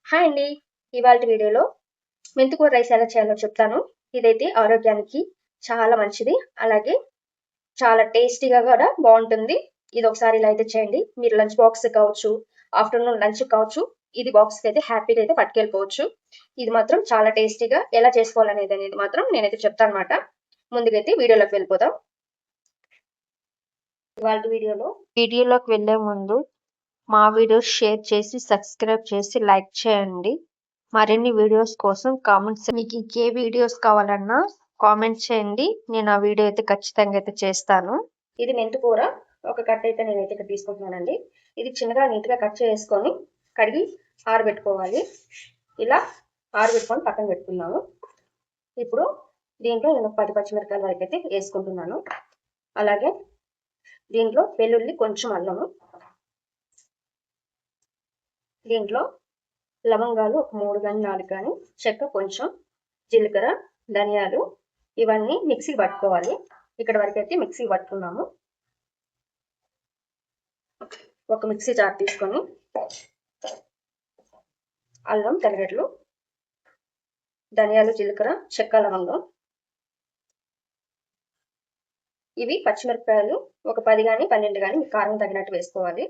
Hi అండి. ఇవాల్టి వీడియోలో మెంతికూర రైస్ ఎలా చేయాలో చెప్తాను. ఇదైతే ఆరోగ్యానికి చాలా మంచిది. అలాగే చాలా టేస్టీగా కూడా బాగుంటుంది. ఇది ఒకసారి ఇలా అయితే చేయండి. మీరు లంచ్ బాక్స్ కావచ్చు, ఆఫ్టర్నూన్ లంచ్ కావచ్చు, ఇది బాక్స్కి అయితే హ్యాపీగా అయితే పట్టుకెళ్ళిపోవచ్చు. ఇది మాత్రం చాలా టేస్టీగా ఎలా చేసుకోవాలనేది మాత్రం నేనైతే చెప్తాను అనమాట. ముందుకైతే వీడియోలోకి వెళ్ళిపోదాం. ఇవాల్టి వీడియోలోకి వెళ్ళే ముందు మా వీడియోస్ షేర్ చేసి సబ్స్క్రైబ్ చేసి లైక్ చేయండి. మరిన్ని వీడియోస్ కోసం కామెంట్స్, మీకు ఏ వీడియోస్ కావాలన్నా కామెంట్ చేయండి. నేను ఆ వీడియో అయితే ఖచ్చితంగా అయితే చేస్తాను. ఇది మెంతికూర ఒక కట్ అయితే నేనైతే ఇక్కడ తీసుకుంటున్నానండి. ఇది చిన్నగా నీట్గా కట్ చేసుకొని కడిగి ఆరబెట్టుకోవాలి. ఇలా ఆరబెట్టుకొని పక్కన పెట్టుకున్నాము. ఇప్పుడు దీంట్లో నేను 10 పచ్చిమిరపకాయల వరకు అయితే వేసుకుంటున్నాను. అలాగే దీంట్లో వెల్లుల్లి, కొంచెం అల్లము, దీంట్లో లవంగాలు ఒక 3 కానీ 4 కానీ, చెక్క కొంచెం, జీలకర్ర, ధనియాలు, ఇవన్నీ మిక్సీ పట్టుకోవాలి. ఇక్కడ వరకు అయితే మిక్సీ పట్టుకున్నాము. ఒక మిక్సీ జార్ తీసుకొని అల్లం, తెల్లగడ్డలు, ధనియాలు, జీలకర్ర, చెక్క, లవంగం, ఇవి పచ్చిమిరపకాయలు ఒక 10 కానీ 12 కానీ మీకు కారం తగినట్టు వేసుకోవాలి.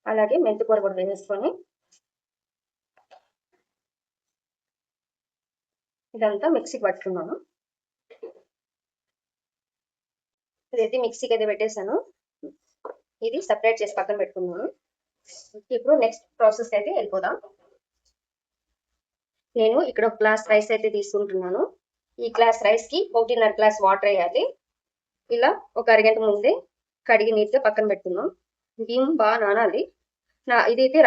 అలాగే మెంతికూర కూడా వేసుకొని ఇదంతా మిక్సీకి పట్టుకున్నాను. ఇదైతే మిక్సీకి అయితే పెట్టేశాను. ఇది సపరేట్ చేసి పక్కన పెట్టుకున్నాను. ఇప్పుడు నెక్స్ట్ ప్రాసెస్ అయితే వెళ్ళిపోదాం. నేను ఇక్కడ ఒక గ్లాస్ రైస్ అయితే తీసుకుంటున్నాను. ఈ గ్లాస్ రైస్కి 1.5 గ్లాస్ వాటర్ వేయాలి. ఇలా ఒక అరగంట ముందే కడిగి నీట్గా పక్కన పెట్టుకున్నాం. బియ్యం బాగా నానాలి. ఇదైతే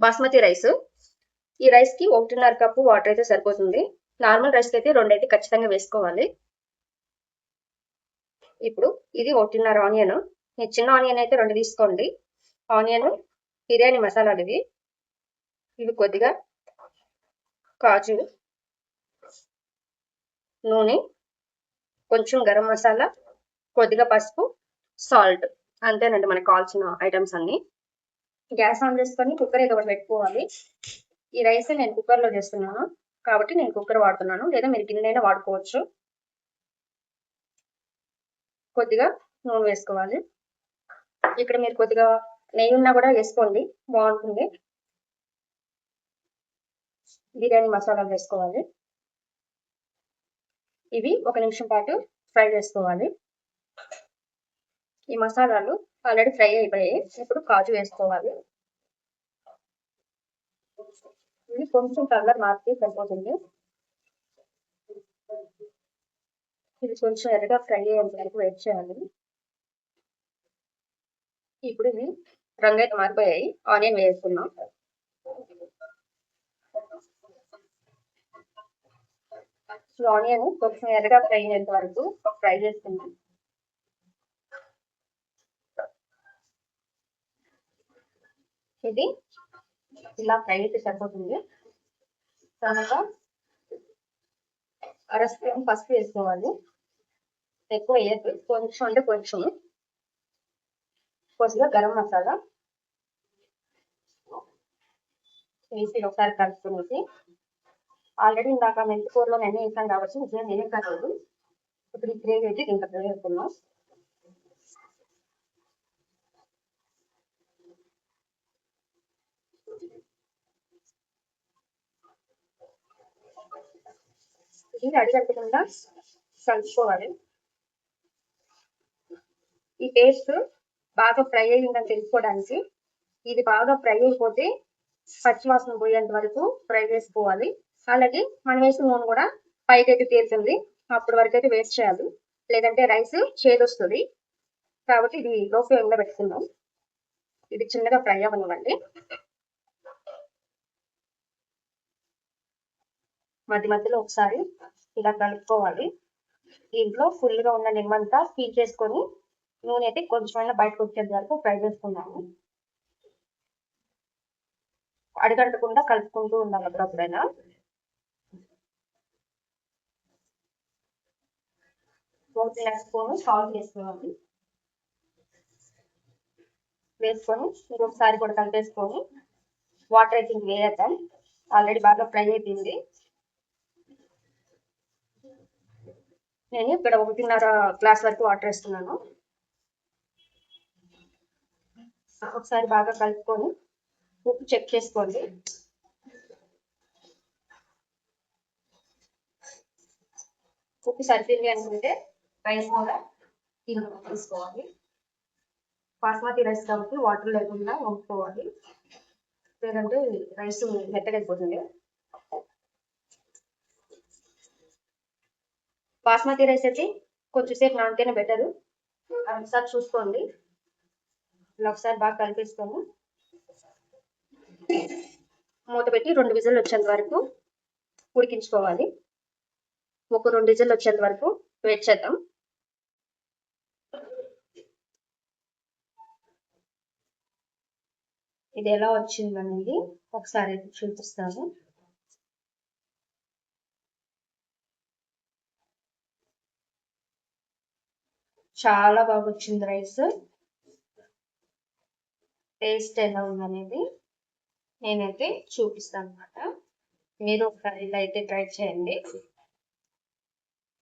బాస్మతి రైస్. ఈ రైస్కి 1.5 కప్పు వాటర్ అయితే సరిపోతుంది. నార్మల్ రైస్కి అయితే 2 అయితే ఖచ్చితంగా వేసుకోవాలి. ఇప్పుడు ఇది 1.5 ఆనియన్. మీరు చిన్న ఆనియన్ అయితే 2 తీసుకోండి. ఆనియన్, బిర్యానీ మసాలాలు ఇవి కొద్దిగా, కాజు, నూనె, కొంచెం గరం మసాలా, కొద్దిగా పసుపు, సాల్ట్, అంతేనండి మనకు కావాల్సిన ఐటమ్స్ అన్ని. గ్యాస్ ఆన్ చేసుకొని కుక్కర్ ఏదో ఒకటి పెట్టుకోవాలి. ఈ రైస్ నేను కుక్కర్లో చేస్తున్నాను కాబట్టి నేను కుక్కర్ వాడుతున్నాను, లేదా మీరు గిన్నెైనా వాడుకోవచ్చు. కొద్దిగా నూనె వేసుకోవాలి. ఇక్కడ మీరు కొద్దిగా నెయ్యి ఉన్నా కూడా వేసుకోండి, బాగుంటుంది. బిర్యానీ మసాలాలు వేసుకోవాలి. ఇవి 1 నిమిషం పాటు ఫ్రై చేసుకోవాలి. ఈ మసాలాలు ఆల్రెడీ ఫ్రై అయిపోయాయి. ఇప్పుడు కాజు వేసుకోవాలి. ఇది కొంచెం కలర్ మార్చి సరిపోతుంది. ఇది కొంచెం ఎర్రగా ఫ్రై అయ్యేంత వరకు వెయిట్ చేయాలి. ఇప్పుడు ఇవి రంగు అయితే మారిపోయాయి. ఆనియన్ వేసుకున్నాం. ఆనియన్ కొంచెం ఎర్రగా ఫ్రై అయ్యేంత వరకు ఫ్రై చేసుకున్నాం. ఇది ఇలా ఫ్రై అయితే సరిపోతుంది. తర్వాత అర స్పూన్ పసుపు వేసుకోవాలి. ఎక్కువ వేయద్దు, కొంచెం అంటే కొంచెం. కొద్దిగా గరం మసాలా వేసి ఒకసారి కలుపుకునేసి, ఆల్రెడీ ఇందాక మెంతికూరలో నెయ్యి వేసాను కాబట్టి నిజంగా నెయ్యి కాలేదు. ఇప్పుడు ఈ గ్రేవీ అయితే దీంట్లో వేసుకున్నాం. ఇది అడిగట్టకుండా కలుపుకోవాలి. ఈ పేస్ట్ బాగా ఫ్రై అయ్యిందని తెలుసుకోవడానికి ఇది బాగా ఫ్రై అయిపోతే పచ్చివాసన పోయేంత వరకు ఫ్రై చేసుకోవాలి. అలాగే మనం వేసిన నూనె కూడా పైకి అయితే తేలుతుంది. అప్పటి వరకు అయితే వేస్ట్ చేయాలి, లేదంటే రైస్ చేదొస్తుంది. కాబట్టి ఇది లో ఫ్లేమ్లో పెట్టుకుందాం. ఇది చిన్నగా ఫ్రై అవ్వనివ్వండి. మధ్య మధ్యలో ఒకసారి ఇలా కలుపుకోవాలి. దీంట్లో ఫుల్గా ఉన్న నిమ్మంతా పీల్ చేసుకొని నూనె అయితే కొంచెమైనా బయటకు వచ్చేంత వరకు ఫ్రై చేసుకున్నాము. అడగంటకుండా కలుపుకుంటూ ఉండాలి అప్పుడప్పుడైనా. ఒక స్పూన్ సాల్ట్ వేసుకోవాలి. వేసుకొని ఒకసారి కూడా కలిపేసుకొని వాటర్ అయితే వేయద్దాం. ఆల్రెడీ బాగా ఫ్రై అయిపోయింది. నేను ఇక్కడ 1.5 గ్లాస్ వరకు వాటర్ వేస్తున్నాను. ఒకసారి బాగా కలుపుకొని ఉప్పు చెక్ చేసుకోండి. ఉప్పు సరిపోయింది అనుకుంటే రైస్ కూడా తీసుకోవాలి. బాస్మతి రైస్ కాబట్టి వాటర్ లేకుండా వండుకోవాలి, లేదంటే రైస్ మెత్తగైపోతుంది. బాస్మతి రైస్ అయితే కొంచెంసేపు నానితేనే బెటరు. ఒకసారి చూసుకోండి. ఇలా ఒకసారి బాగా కలిపేసుకొని మూత పెట్టి 2 విజిల్ వచ్చేంత వరకు ఉడికించుకోవాలి. ఒక 2 విజిల్ వచ్చేంత వరకు వెయిట్ చేద్దాం. ఇది ఎలా వచ్చిందనేది ఒకసారి చూపిస్తాను. చాలా బాగా వచ్చింది రైస్. టేస్ట్ ఎలా ఉందనేది నేనైతే చూపిస్తాను అన్నమాట. మీరు ఒకసారి ఇలా అయితే ట్రై చేయండి.